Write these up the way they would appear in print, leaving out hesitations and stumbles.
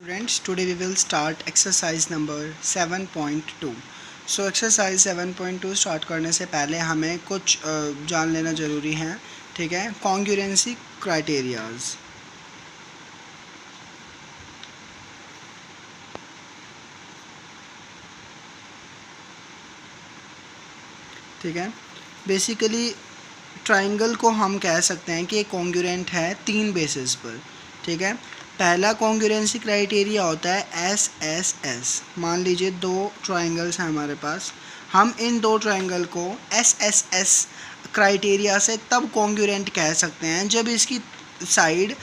Students, today we will start exercise number 7.2. So exercise 7.2 start करने से पहले हमें कुछ जान लेना ज़रूरी है, ठीक है। कॉन्ग्रुएंसी क्राइटेरियाज, ठीक है। बेसिकली ट्राइंगल को हम कह सकते हैं कि कॉन्ग्रुएंट है तीन बेसिस पर, ठीक है। पहला कॉन्ग्रुएंसी क्राइटेरिया होता है SSS। मान लीजिए दो ट्राइंगल्स हैं हमारे पास, हम इन दो ट्राइंगल को SSS क्राइटेरिया से तब कॉन्ग्रुएंट कह सकते हैं जब इसकी साइड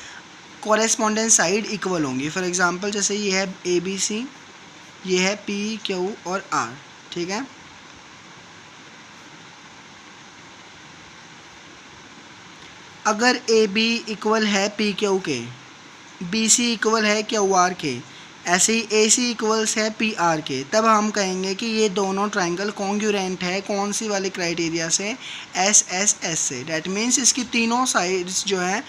कॉरेस्पॉन्डेंट साइड इक्वल होंगी। फॉर एग्जांपल जैसे ये है ABC, ये है PQ और R, ठीक है। अगर AB इक्वल है PQ के, BC इक्वल है QR के, ऐसे ही AC इक्वल्स है PR के, तब हम कहेंगे कि ये दोनों ट्राइंगल कॉन्ग्रुएंट है कौन सी वाले क्राइटेरिया से, SSS से। डैट मीन्स इसकी तीनों साइड्स जो है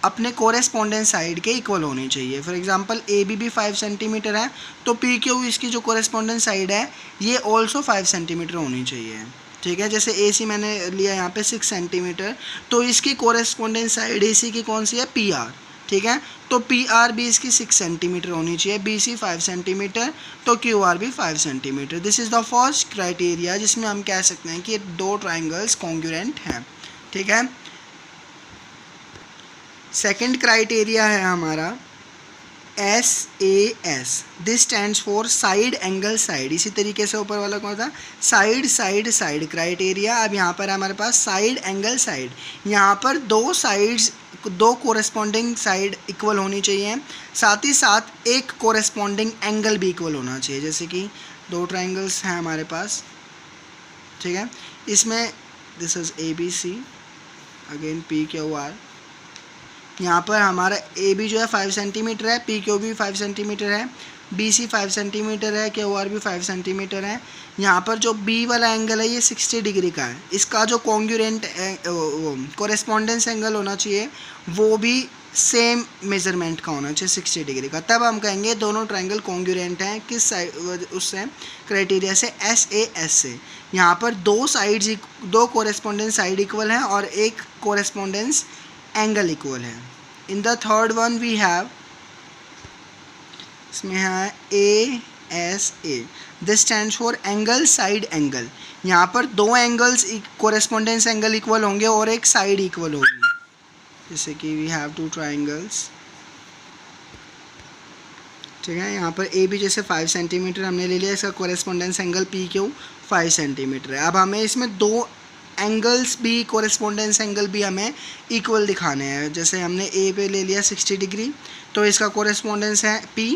अपने कोरेस्पोंडेंट साइड के इक्वल होनी चाहिए। फॉर एग्जांपल AB भी 5 सेंटीमीटर है तो PQ इसकी जो कोरेस्पोंडेंट साइड है ये ऑल्सो 5 सेंटीमीटर होनी चाहिए, ठीक है। जैसे AC मैंने लिया यहाँ पे 6 सेंटीमीटर, तो इसकी कोरेस्पोंडेंट साइड AC की कौन सी है, PR, ठीक है। तो PR भी इसकी 6 सेंटीमीटर होनी चाहिए, BC 5 सेंटीमीटर, तो QR भी 5 centimetre. This is the first criteria जिसमें हम कह सकते हैं कि दो ट्राइंगल्स कॉन्ग्रुएंट हैं, ठीक है। सेकंड क्राइटेरिया है हमारा SAS। This stands for side angle side. इसी तरीके से ऊपर वाला कौन था, साइड साइड साइड क्राइटेरिया। अब यहाँ पर हमारे पास साइड एंगल साइड, यहाँ पर दो साइड्स, दो कोरेस्पॉन्डिंग साइड इक्वल होनी चाहिए, साथ ही साथ एक कोरेस्पॉन्डिंग एंगल भी इक्वल होना चाहिए। जैसे कि दो ट्राइंगल्स हैं हमारे पास, ठीक है। इसमें this is ABC, again PQR। यहाँ पर हमारा AB जो है 5 सेंटीमीटर है, PQ भी 5 सेंटीमीटर है, BC 5 सेंटीमीटर है, QR भी 5 सेंटीमीटर है। यहाँ पर जो B वाला एंगल है ये 60 डिग्री का है। इसका जो कॉन्ग्रुएंट कोरेस्पॉन्डेंस एंगल होना चाहिए वो भी सेम मेजरमेंट का होना चाहिए, 60 डिग्री का। तब हम कहेंगे दोनों ट्राइंगल कॉन्ग्रुएंट हैं किस साइड, उससे क्राइटेरिया से, SAS से। यहाँ पर दो साइड्स, दो कोरेस्पॉन्डेंस साइड इक्वल हैं और एक कोरेस्पॉन्डेंस एंगल इक्वल है। In the third one we have, इसमें है ASA। This stands for angle side angle. यहाँ पर दो एंगल्स कोरेस्पॉन्डेंस एंगल इक्वल होंगे और एक साइड इक्वल होगी। जैसे कि वी हैव टू ट्राइंगल्स, ठीक है। यहाँ पर AB जैसे 5 सेंटीमीटर हमने ले लिया, इसका कोरेस्पॉन्डेंस एंगल PQ 5 सेंटीमीटर है। अब हमें इसमें दो एंगल्स भी, कोरेस्पॉन्डेंस एंगल भी हमें इक्वल दिखाने हैं। जैसे हमने A पे ले लिया 60 डिग्री, तो इसका कोरेस्पॉन्डेंस है P,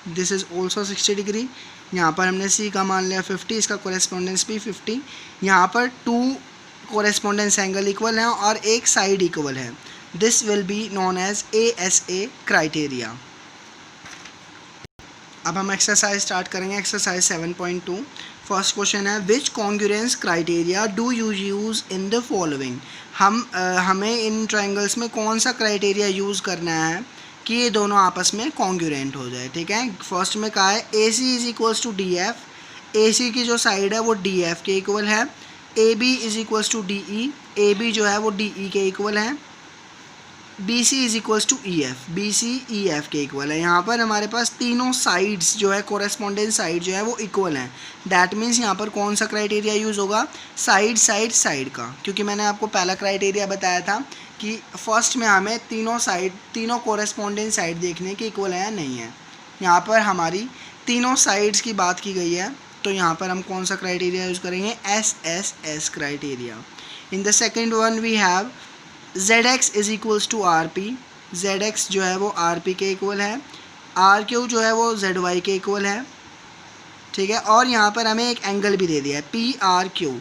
this is also 60 degree. यहाँ पर हमने C का मान लिया 50, इसका कोरेस्पॉन्डेंस भी 50। यहाँ पर टू कोरेस्पॉन्डेंस एंगल इक्वल हैं और एक साइड इक्वल है। This will be known as ASA criteria. अब हम एक्सरसाइज स्टार्ट करेंगे, एक्सरसाइज 7.2। फर्स्ट क्वेश्चन है, which congruence criteria do you use in the following. हमें इन ट्राइंगल्स में कौन सा क्राइटेरिया यूज़ करना है कि ये दोनों आपस में कॉन्ग्रुएंट हो जाए, ठीक है। फर्स्ट में कहा है AC is equals to DF। AC की जो साइड है वो DF के इक्वल है। AB is equals to DE। AB जो है वो DE के इक्वल है। BC is equals to EF। BC EF के इक्वल है। यहाँ पर हमारे पास तीनों साइड्स जो है, कोरेस्पॉन्डेंट साइड जो है वो इक्वल हैं। दैट मीन्स यहाँ पर कौन सा क्राइटेरिया यूज़ होगा, साइड साइड साइड का, क्योंकि मैंने आपको पहला क्राइटेरिया बताया था कि फर्स्ट में हमें तीनों साइड, तीनों कोरेस्पॉन्डेंट साइड देखने की इक्वल है या नहीं है। यहाँ पर हमारी तीनों साइड्स की बात की गई है, तो यहाँ पर हम कौन सा क्राइटेरिया यूज़ करेंगे, SSS criteria. In the second one we have ZX is equals to RP। ZX जो है वो RP के इक्वल है। RQ जो है वो ZY के इक्वल है, ठीक है। और यहाँ पर हमें एक एंगल भी दे दिया है PRQ।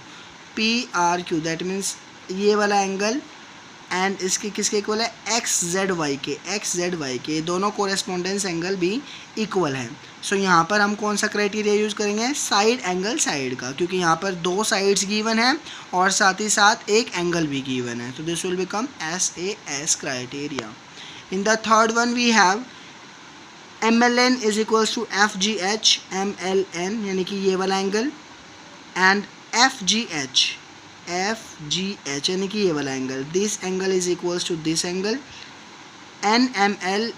PRQ दैट मीन्स ये वाला एंगल एंड इसके किसके इक्वल है, XZY के। XZY के दोनों कोरेस्पॉन्डेंस एंगल भी इक्वल हैं। सो यहाँ पर हम कौन सा क्राइटेरिया यूज़ करेंगे, साइड एंगल साइड का, क्योंकि यहाँ पर दो साइड्स गिवन है और साथ ही साथ एक एंगल भी गिवन है। तो this will become SAS criteria. In the third one we have MLN is equals to FGH, MLN यानी कि ये वाला एंगल, एंड FGH यानी कि ये वाला angle, this angle is equals to this angle, NML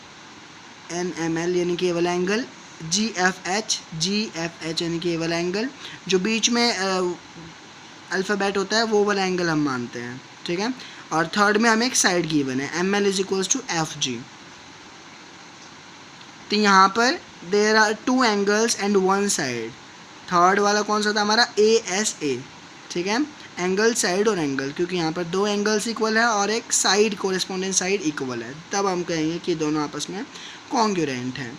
यानी कि ये वाला एंगल, GFH यानी कि ये वाला एंगल, जो बीच में अल्फ़ाबेट होता है वो वाला एंगल हम मानते हैं, ठीक है। और थर्ड में हमें एक साइड गिवन है, ML is equals to FG। तो यहाँ पर there are 2 angles and 1 side. Third वाला कौन सा था हमारा, ASA, ठीक है, एंगल, साइड और एंगल, क्योंकि यहाँ पर 2 एंगल्स इक्वल है और एक साइड, कोरेस्पोंडेंट साइड इक्वल है, तब हम कहेंगे कि दोनों आपस में कॉन्ग्रुएंट हैं।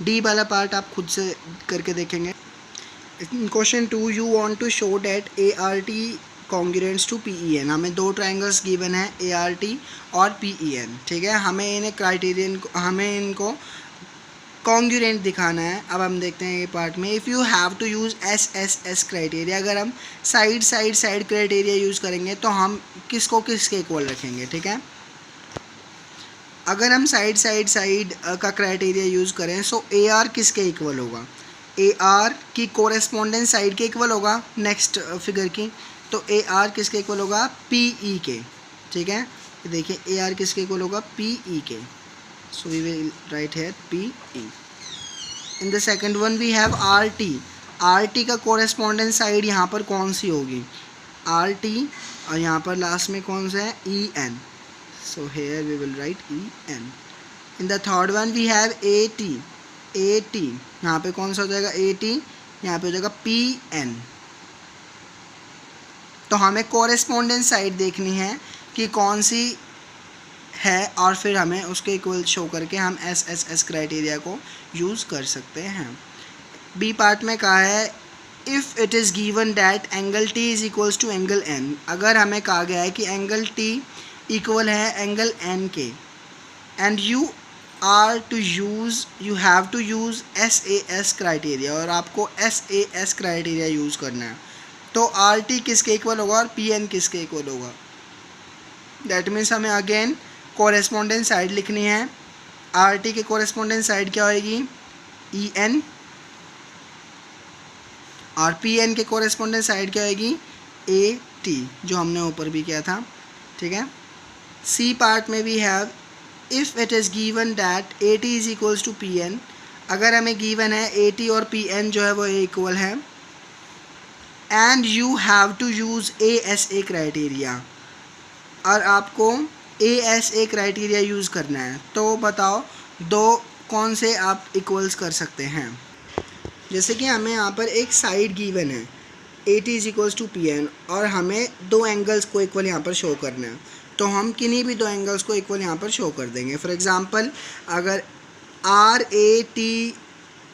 डी वाला पार्ट आप खुद से करके देखेंगे। Question 2, you want to show that ART congruents to PEN। हमें 2 ट्राइंगल्स गिवन है, ART और PEN, ठीक है। हमें इनको कॉन्ग्रुएंट दिखाना है। अब हम देखते हैं ये पार्ट में, if you have to use SSS criteria, अगर हम साइड क्राइटेरिया यूज़ करेंगे तो हम किसके इक्वल रखेंगे, ठीक है। अगर हम साइड का क्राइटेरिया यूज़ करें सो AR किसके इक्वल होगा, AR की कोरेस्पोंडेंस साइड के इक्वल होगा, नेक्स्ट फिगर की, तो AR किसके इक्वल होगा, PE के, ठीक है। देखिए AR किसके इक्वल होगा, PE के, so we will write here PE. In the second one we have RT का कोरेस्पोंडेंस साइड यहाँ पर कौन सी होगी, RT, और यहाँ पर लास्ट में कौन सा है, EN, so here we will write EN. In the third one we have AT, यहाँ पे कौन सा हो जाएगा, AT, यहाँ पे हो जाएगा PN। तो हमें कोरेस्पोंडेंस साइड देखनी है कि कौन सी है, और फिर हमें उसके इक्वल शो करके हम SSS क्राइटेरिया को यूज़ कर सकते हैं। बी पार्ट में कहा है, if it is given that angle T is equals to angle N। अगर हमें कहा गया है कि एंगल T इक्वल है एंगल N के, and you have to use SAS criteria, और आपको SAS क्राइटेरिया यूज़ करना है, तो RT किसके इक्वल होगा और PN किसके इक्वल होगा। दैट मीन्स हमें अगेन कोरेस्पोंडेंस साइड लिखनी है। RT के कोरेस्पोंडेंस साइड क्या होएगी, EN, और PN के कोरेस्पोंडेंस साइड क्या होएगी, AT, जो हमने ऊपर भी किया था, ठीक है। सी पार्ट में we have, if it is given that AT is equals to PN। अगर हमें गिवन है AT और PN जो है वो इक्वल है, and you have to use ASA criteria, और आपको ASA क्राइटेरिया यूज़ करना है, तो बताओ दो कौन से आप इक्वल्स कर सकते हैं। जैसे कि हमें यहाँ पर एक साइड गिवन है, AT is equals to PN, और हमें 2 एंगल्स को इक्वल यहाँ पर शो करना है, तो हम किन्हीं भी 2 एंगल्स को इक्वल यहाँ पर शो कर देंगे। फॉर एग्ज़ाम्पल अगर RAT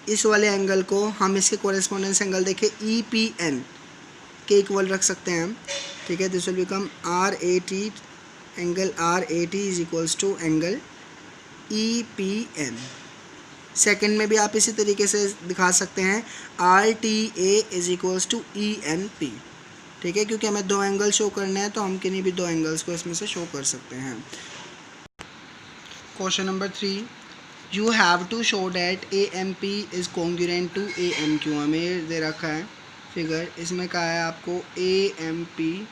इस वाले एंगल को हम इसके कोरेस्पोंडेंस एंगल देखें EPN के इक्वल रख सकते हैं हम, ठीक है। This will become RAT, angle RAT is equals to angle EPN। Second में भी आप इसी तरीके से दिखा सकते हैं, RTA is equals to ENP, ठीक है, क्योंकि हमें 2 एंगल शो करने हैं तो हम किन्हीं भी 2 एंगल्स को इसमें से शो कर सकते हैं। Question number 3, you have to show that AMP is congruent to AMQ। हमें दे रखा है फिगर, इसमें कहा है आपको AMP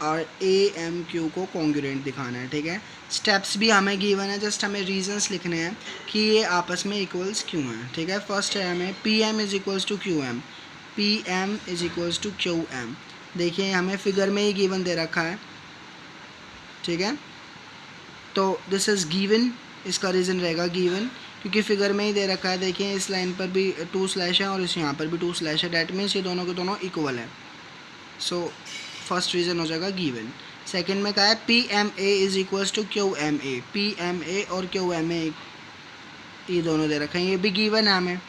और AMQ को कॉन्ग्रुएंट दिखाना है, ठीक है। स्टेप्स भी हमें गिवन है, जस्ट हमें रीजंस लिखने हैं कि ये आपस में इक्वल्स क्यों हैं, ठीक है। फर्स्ट है हमें PM is equals to QM, PM is equals to QM। देखिए हमें फिगर में ही गिवन दे रखा है, ठीक है, तो दिस इज़ गिवन, इसका रीज़न रहेगा गिवन, क्योंकि फिगर में ही दे रखा है। देखिए इस लाइन पर भी 2 स्लैश है और इस यहाँ पर भी 2 स्लैश है, डैट मीन्स ये दोनों के दोनों इक्वल है, सो फर्स्ट रीज़न हो जाएगा गिवन। सेकंड में कहा है PMA is equals to QMA, PMA और QMA ये दोनों दे रखे हैं, ये भी गिवन है हमें,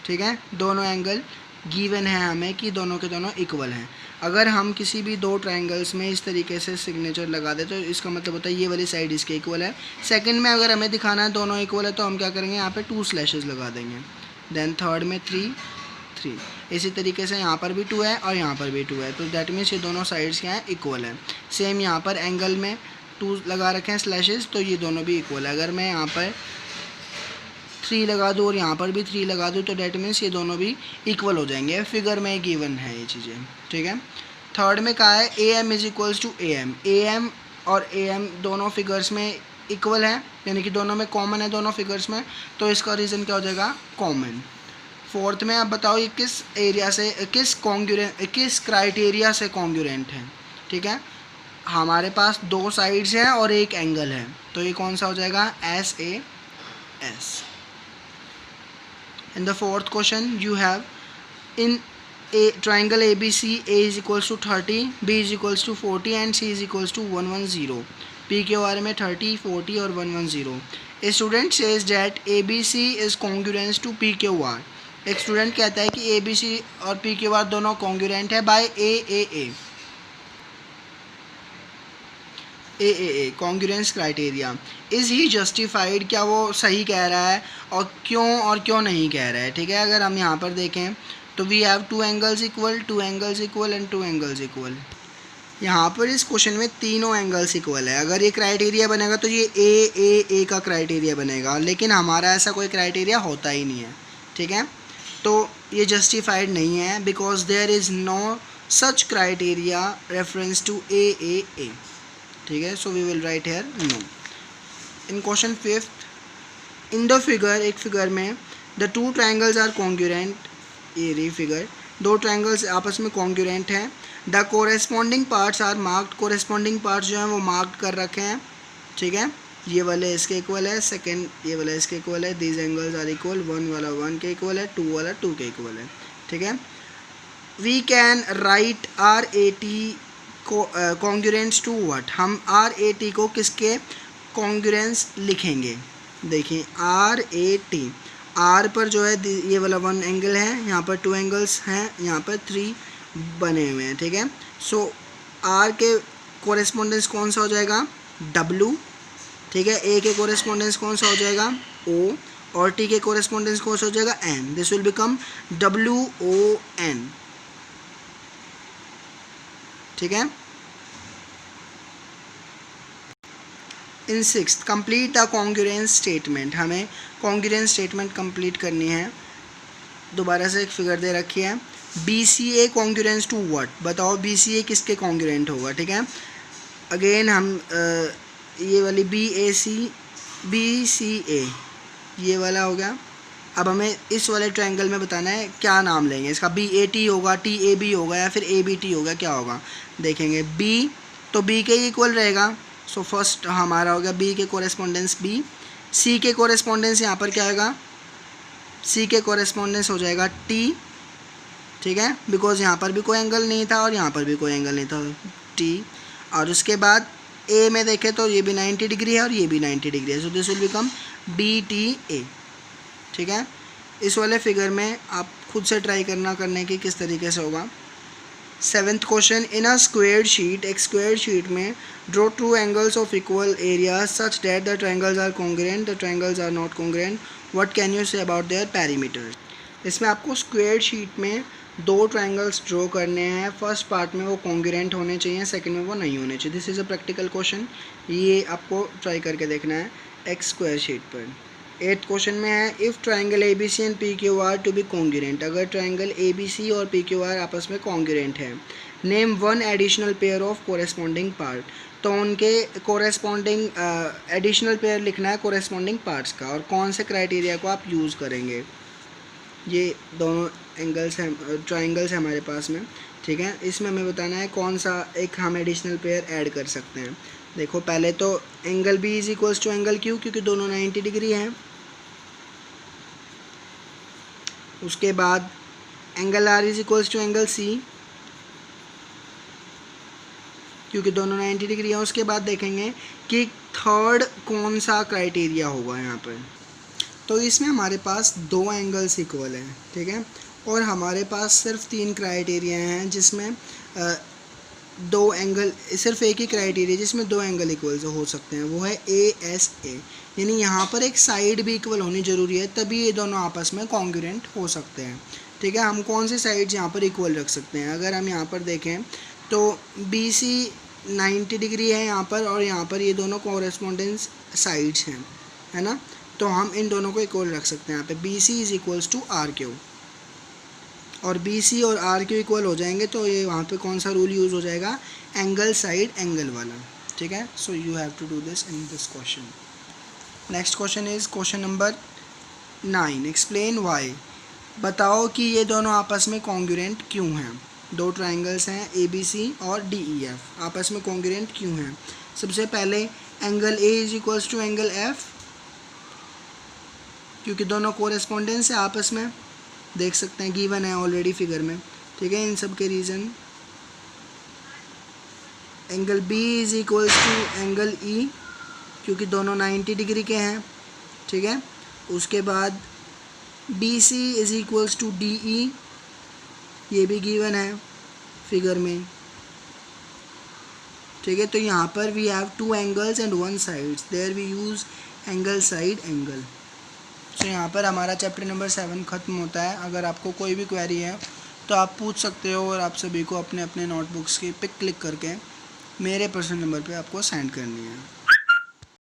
ठीक है। दोनों एंगल गिवन है हमें कि दोनों के दोनों इक्वल हैं। अगर हम किसी भी 2 ट्रायंगल्स में इस तरीके से सिग्नेचर लगा दे तो इसका मतलब होता है ये वाली साइड इसके इक्वल है। सेकंड में अगर हमें दिखाना है दोनों इक्वल है तो हम क्या करेंगे, यहाँ पे 2 स्लैशेस लगा देंगे। देन थर्ड में 3 3, इसी तरीके से यहाँ पर भी 2 है और यहाँ पर भी 2 है, तो दैट मीन्स ये दोनों साइड्स क्या हैं, इक्वल है। सेम यहाँ पर एंगल में 2 लगा रखे हैं स्लैशेस, तो ये दोनों भी इक्वल है। अगर मैं यहाँ पर 3 लगा दूँ और यहाँ पर भी 3 लगा दूँ तो डेट मीन्स ये दोनों भी इक्वल हो जाएंगे। फिगर में गिवन है ये चीज़ें, ठीक है। थर्ड में कहा है A M is equals to A M और ए एम दोनों फिगर्स में इक्वल है, यानी कि दोनों में कॉमन है दोनों फिगर्स में, तो इसका रीज़न क्या हो जाएगा, कॉमन। फोर्थ में आप बताओ ये किस एरिया से किस क्राइटेरिया से कॉन्ग्रुएंट है, ठीक है। हमारे पास 2 साइड्स हैं और एक एंगल है, तो ये कौन सा हो जाएगा, SAS। In the fourth question you have in a triangle ABC, A is equals to 30, B is equals to 40 and C is equals to 110। PQR में 30, 40 और 110। A student says that ABC is congruent to PQR। एक student कहता है कि ABC और PQR दोनों congruent है by AAA congruence criteria. Is he justified, क्या वो सही कह रहा है और क्यों नहीं कह रहा है, ठीक है। अगर हम यहाँ पर देखें तो we have 2 angles equal, 2 angles equal and 2 angles equal. यहाँ पर इस क्वेश्चन में तीनों एंगल्स इक्वल है। अगर ये क्राइटेरिया बनेगा तो ये ए का क्राइटेरिया बनेगा, लेकिन हमारा ऐसा कोई क्राइटेरिया होता ही नहीं है, ठीक है। तो ये जस्टिफाइड नहीं है because there is no such criteria reference to AAA, ठीक है। So we will write here no. In question 5th, in the figure, एक फिगर में द 2 ट्राइंगल्स आर कॉन्ग्रुएंट, ये रही फिगर, 2 ट्राइंगल्स आपस में कॉन्ग्रुएंट हैं। The corresponding parts are marked, corresponding parts जो हैं वो मार्क्ड कर रखे हैं, ठीक है। ये वाले इसके इक्वल है, सेकंड ये वाला इसके इक्वल है, दीज एंगल्स आर इक्वल, 1 वाला 1 के इक्वल है, 2 वाला 2 के इक्वल है, ठीक है। We can write RAT congruence to what, हम RAT को किसके कॉन्ग्रुएंस लिखेंगे, देखिए RAT, R पर जो है ये वाला 1 एंगल है, यहाँ पर 2 एंगल्स हैं, यहाँ पर 3 बने हुए हैं, ठीक है। सो R के कोरेस्पोंडेंस कौन सा हो जाएगा, W, ठीक है। A के कोरेस्पोंडेंस कौन सा हो जाएगा, O, और T के कोरेस्पोंडेंस कौन सा हो जाएगा, N। This will become WON, ठीक है। इन 6th, complete the congruence statement, हमें कॉन्ग्रुएंस स्टेटमेंट कंप्लीट करनी है। दोबारा से एक फिगर दे रखी है, BCA कॉन्ग्रुएंस टू व्हाट, बताओ BCA किसके कॉन्ग्रुएंट होगा, ठीक है। अगेन हम ये वाली BCA ये वाला हो गया। अब हमें इस वाले ट्रायंगल में बताना है क्या नाम लेंगे इसका, BAT होगा, TAB होगा या फिर ABT होगा, क्या होगा देखेंगे। B तो B के इक्वल रहेगा, सो फर्स्ट हमारा हो गया B के कोरेस्पोंडेंस B। C के कोरेस्पोंडेंस यहाँ पर क्या आएगा, C के कोरेस्पोंडेंस हो जाएगा T, ठीक है, बिकॉज यहाँ पर भी कोई एंगल नहीं था और यहाँ पर भी कोई एंगल नहीं था, T। और उसके बाद A में देखें तो ये भी 90 डिग्री है और ये भी 90 डिग्री है, so this will become BTA, ठीक है। इस वाले फिगर में आप खुद से ट्राई करने की किस तरीके से होगा। 7th question, in a squared sheet, एक स्क्वेयर्ड शीट में draw 2 angles of equal area such that the triangles are congruent, the triangles are not congruent, what can you say about their perimeter. इसमें आपको squared sheet में 2 triangles draw करने हैं, first part में वो congruent होने चाहिए, सेकंड में वो नहीं होने चाहिए। This is a practical question, ये आपको ट्राई करके देखना है एक स्क्वायर शीट पर। 8th क्वेश्चन में है, if triangle ABC and PQR to be congruent, अगर ट्रायंगल ABC और PQR आपस में कॉन्ग्रुएंट है, name 1 additional pair of corresponding part, तो उनके कोरेस्पॉन्डिंग एडिशनल पेयर लिखना है कोरेस्पॉन्डिंग पार्ट्स का, और कौन से क्राइटेरिया को आप यूज़ करेंगे। ये दोनों एंगल्स हैं, ट्रायंगल्स हैं हमारे पास में, ठीक है। इसमें हमें बताना है कौन सा एक हम एडिशनल पेयर ऐड कर सकते हैं। देखो पहले तो angle B is equals to angle Q, क्योंकि दोनों 90 डिग्री हैं। उसके बाद angle R is equals to angle C, क्योंकि दोनों 90 डिग्री हैं। उसके बाद देखेंगे कि थर्ड कौन सा क्राइटेरिया होगा यहाँ पर, तो इसमें हमारे पास 2 एंगल्स इक्वल हैं, ठीक है, और हमारे पास सिर्फ 3 क्राइटेरिया हैं जिसमें 2 एंगल, सिर्फ एक ही क्राइटेरिया जिसमें 2 एंगल इक्वल हो सकते हैं, वो है ASA, यानी यहाँ पर एक साइड भी इक्वल होनी ज़रूरी है, तभी ये दोनों आपस में कॉन्ग्रुएंट हो सकते हैं, ठीक है। हम कौन से साइड्स यहाँ पर इक्वल रख सकते हैं, अगर हम यहाँ पर देखें तो BC 90 डिग्री है यहाँ पर, और यहाँ पर ये दोनों कोरेस्पोंडेंस साइड्स हैं, है ना। तो हम इन दोनों को इक्वल रख सकते हैं यहाँ पे, B C is equals to R Q, और बी सी और आर क्यू इक्वल हो जाएंगे तो ये वहाँ पे कौन सा रूल यूज़ हो जाएगा, एंगल साइड एंगल वाला, ठीक है। So you have to do this in this question. Next question is question number 9, explain why. बताओ कि ये दोनों आपस में कॉन्ग्रुएंट क्यों हैं। दो ट्राइंगल्स हैं ए बी सी और डी ई एफ, आपस में कॉन्ग्रुएंट क्यों हैं। सबसे पहले angle A is equals to angle F, क्योंकि दोनों कोरेस्पोंडेंस है आपस में, देख सकते हैं गिवन है ऑलरेडी फिगर में, ठीक है। इन सब के reason angle B is equals to angle E, क्योंकि दोनों 90 डिग्री के हैं, ठीक है। उसके बाद B C is equals to D E, ये भी गिवन है फिगर में, ठीक है। तो यहाँ पर we have 2 angles and 1 sides, there we use angle side angle. So यहाँ पर हमारा चैप्टर नंबर 7 ख़त्म होता है। अगर आपको कोई भी क्वेरी है तो आप पूछ सकते हो, और आप सभी को अपने अपने नोटबुक्स की पिक क्लिक करके मेरे पर्सनल नंबर पे आपको सेंड करनी है।